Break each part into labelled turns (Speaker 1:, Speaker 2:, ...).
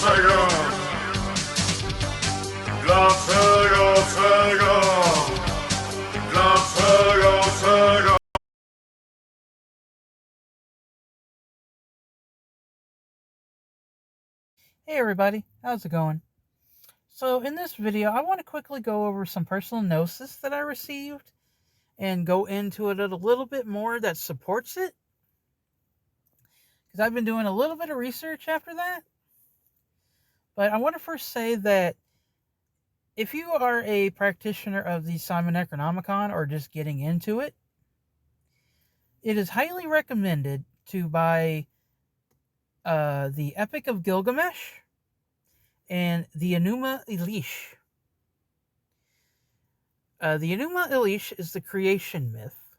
Speaker 1: Hey everybody, how's it going? So in this video, I want to quickly go over some personal gnosis that I received and go into it a little bit more that supports it. Because I've been doing a little bit of research after that. But I want to first say that if you are a practitioner of the Simon Necronomicon or just getting into it, it is highly recommended to buy the Epic of Gilgamesh and the Enuma Elish. The Enuma Elish is the creation myth,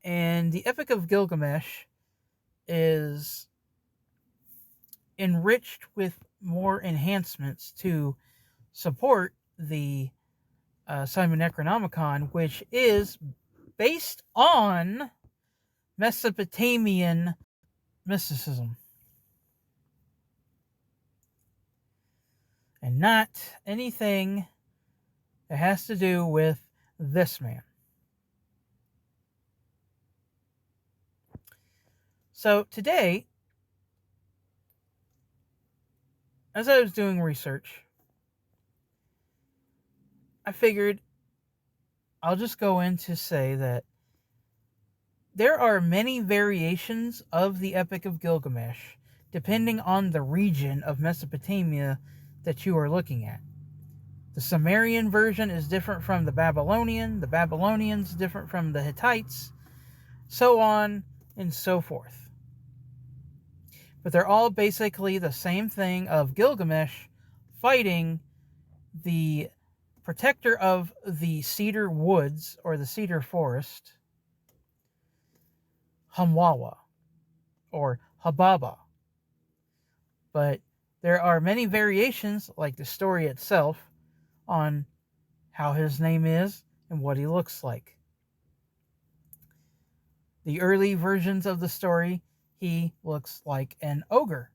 Speaker 1: and the Epic of Gilgamesh is enriched with more enhancements to support the Simon Necronomicon, which is based on Mesopotamian mysticism and not anything that has to do with this man. So today, as I was doing research, I figured I'll just go in to say that there are many variations of the Epic of Gilgamesh depending on the region of Mesopotamia that you are looking at. The Sumerian version is different from the Babylonian's different from the Hittites, so on and so forth. But they're all basically the same thing of Gilgamesh fighting the protector of the cedar woods or the cedar forest, Humwawa or Hababa. But there are many variations, like the story itself, on how his name is and what he looks like. The early versions of the story, he looks like an ogre.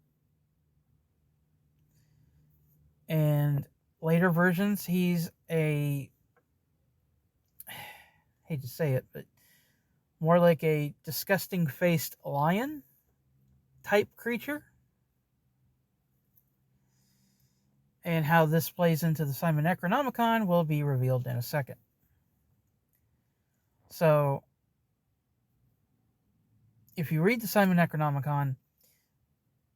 Speaker 1: And later versions, he's I hate to say it, but more like a disgusting-faced lion type creature. And how this plays into the Simon Necronomicon will be revealed in a second. So, if you read the Simon Necronomicon,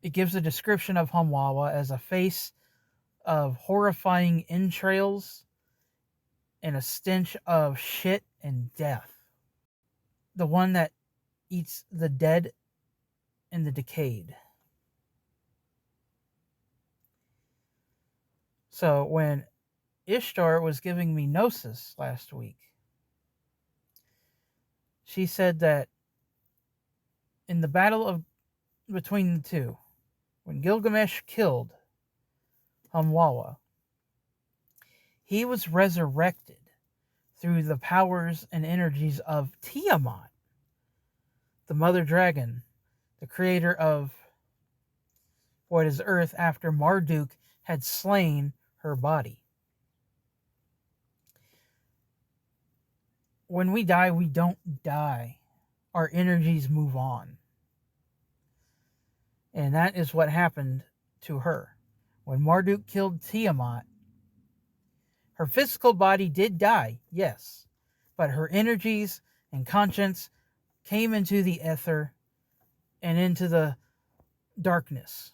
Speaker 1: it gives a description of Humwawa as a face of horrifying entrails and a stench of shit and death. The one that eats the dead and the decayed. So when Ishtar was giving me Gnosis last week, she said that in the battle between the two, when Gilgamesh killed Humwawa, he was resurrected through the powers and energies of Tiamat, the mother dragon, the creator of what is Earth after Marduk had slain her body. When we die, we don't die. Our energies move on. And that is what happened to her. When Marduk killed Tiamat, her physical body did die, yes, but her energies and conscience came into the ether and into the darkness.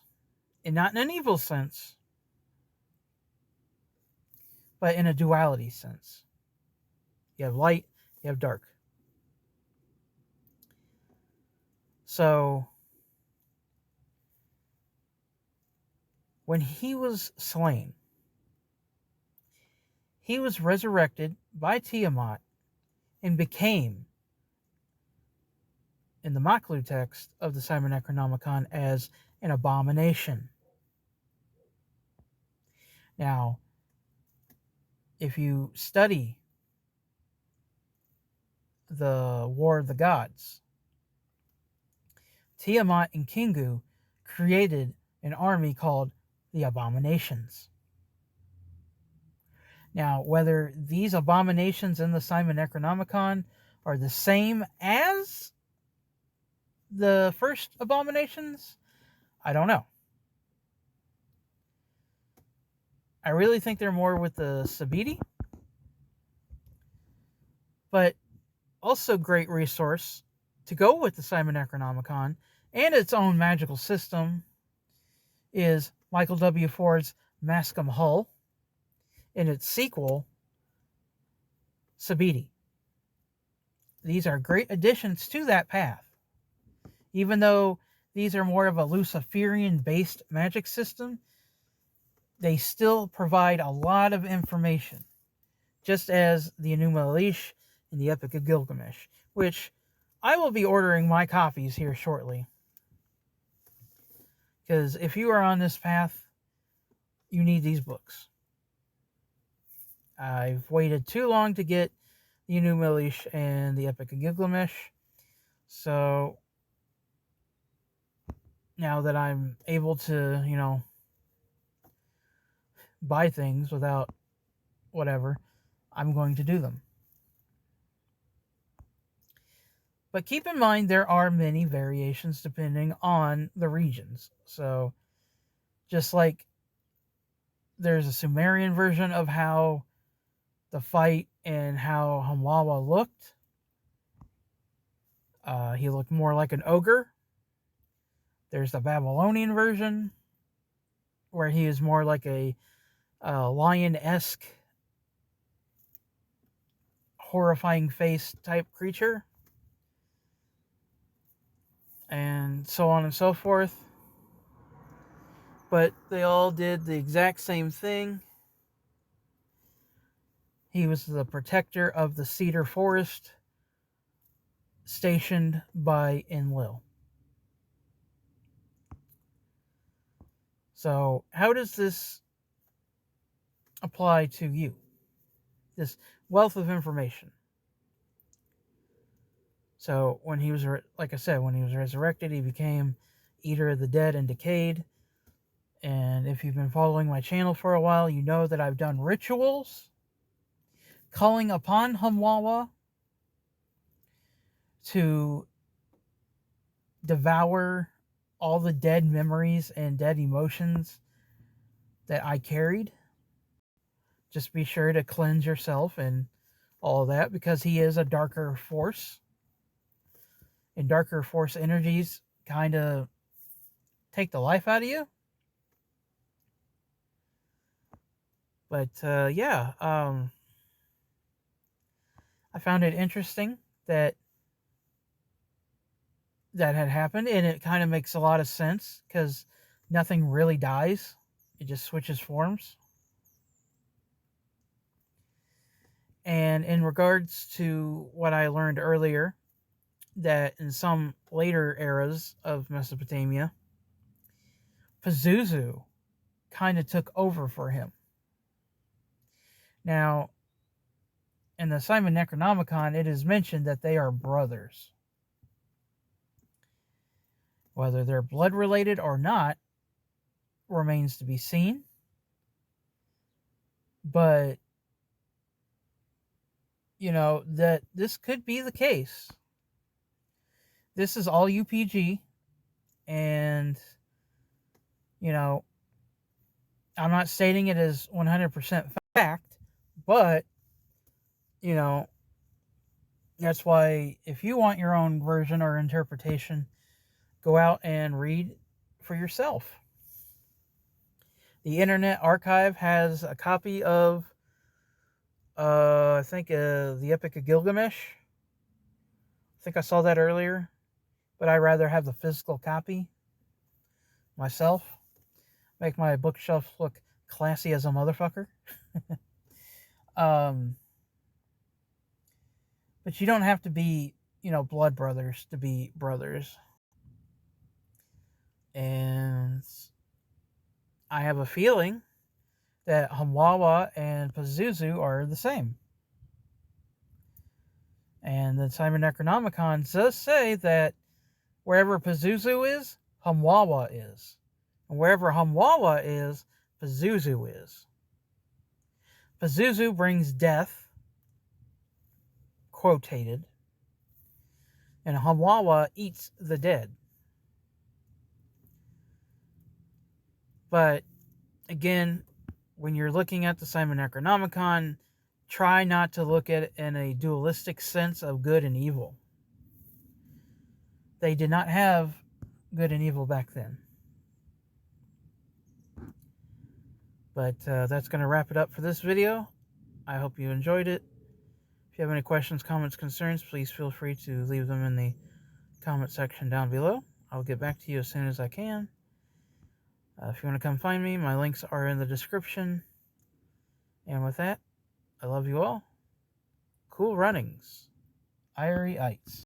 Speaker 1: And not in an evil sense, but in a duality sense. You have light, you have dark. So, when he was slain, he was resurrected by Tiamat and became, in the Maklu text of the Simon Necronomicon, as an abomination. Now, if you study the War of the Gods, Tiamat and Kingu created an army called the Abominations. Now, whether these abominations in the Simon Necronomicon are the same as the first abominations, I don't know. I really think they're more with the Sabiti, but also great resource to go with the Simon Necronomicon and its own magical system is Michael W. Ford's Mascom Hull and its sequel, Sabiti. These are great additions to that path. Even though these are more of a Luciferian-based magic system, they still provide a lot of information, just as the Enuma Elish and the Epic of Gilgamesh, which I will be ordering my copies here shortly. Because if you are on this path, you need these books. I've waited too long to get the Enuma Elish and the Epic of Gilgamesh, so now that I'm able to, buy things without whatever, I'm going to do them. But keep in mind there are many variations depending on the regions. So just like there's a Sumerian version of how the fight and how Humwawa looked. He looked more like an ogre. There's the Babylonian version where he is more like a lion-esque, horrifying face type creature. And so on and so forth. But they all did the exact same thing. He was the protector of the cedar forest stationed by Enlil. So how does this apply to you? This wealth of information. So when he was, like I said, when he was resurrected, he became Eater of the Dead and Decayed. And if you've been following my channel for a while, you know that I've done rituals calling upon Humwawa to devour all the dead memories and dead emotions that I carried. Just be sure to cleanse yourself and all of that, because he is a darker force. And darker force energies kind of take the life out of you. But yeah, I found it interesting that had happened, and it kind of makes a lot of sense because nothing really dies. It just switches forms. And in regards to what I learned earlier, that in some later eras of Mesopotamia, Pazuzu kind of took over for him. Now, in the Simon Necronomicon, it is mentioned that they are brothers. Whether they're blood related or not remains to be seen. But, that this could be the case. This is all UPG. And, I'm not stating it as 100% fact. But, that's why if you want your own version or interpretation, go out and read for yourself. The Internet Archive has a copy of, I think, the Epic of Gilgamesh. I think I saw that earlier, but I'd rather have the physical copy myself. Make my bookshelf look classy as a motherfucker. But you don't have to be, blood brothers to be brothers. And I have a feeling that Humwawa and Pazuzu are the same. And the Simon Necronomicon does say that wherever Pazuzu is, Humwawa is. And wherever Humwawa is, MISUSE is. MISUSE brings death, quotated, and Humwawa eats the dead. But again, when you're looking at the Simon Necronomicon, try not to look at it in a dualistic sense of good and evil. They did not have good and evil back then. But that's going to wrap it up for this video. I hope you enjoyed it. If you have any questions, comments, concerns, please feel free to leave them in the comment section down below. I'll get back to you as soon as I can. If you want to come find me, my links are in the description. And with that, I love you all. Cool runnings. Irie Ites.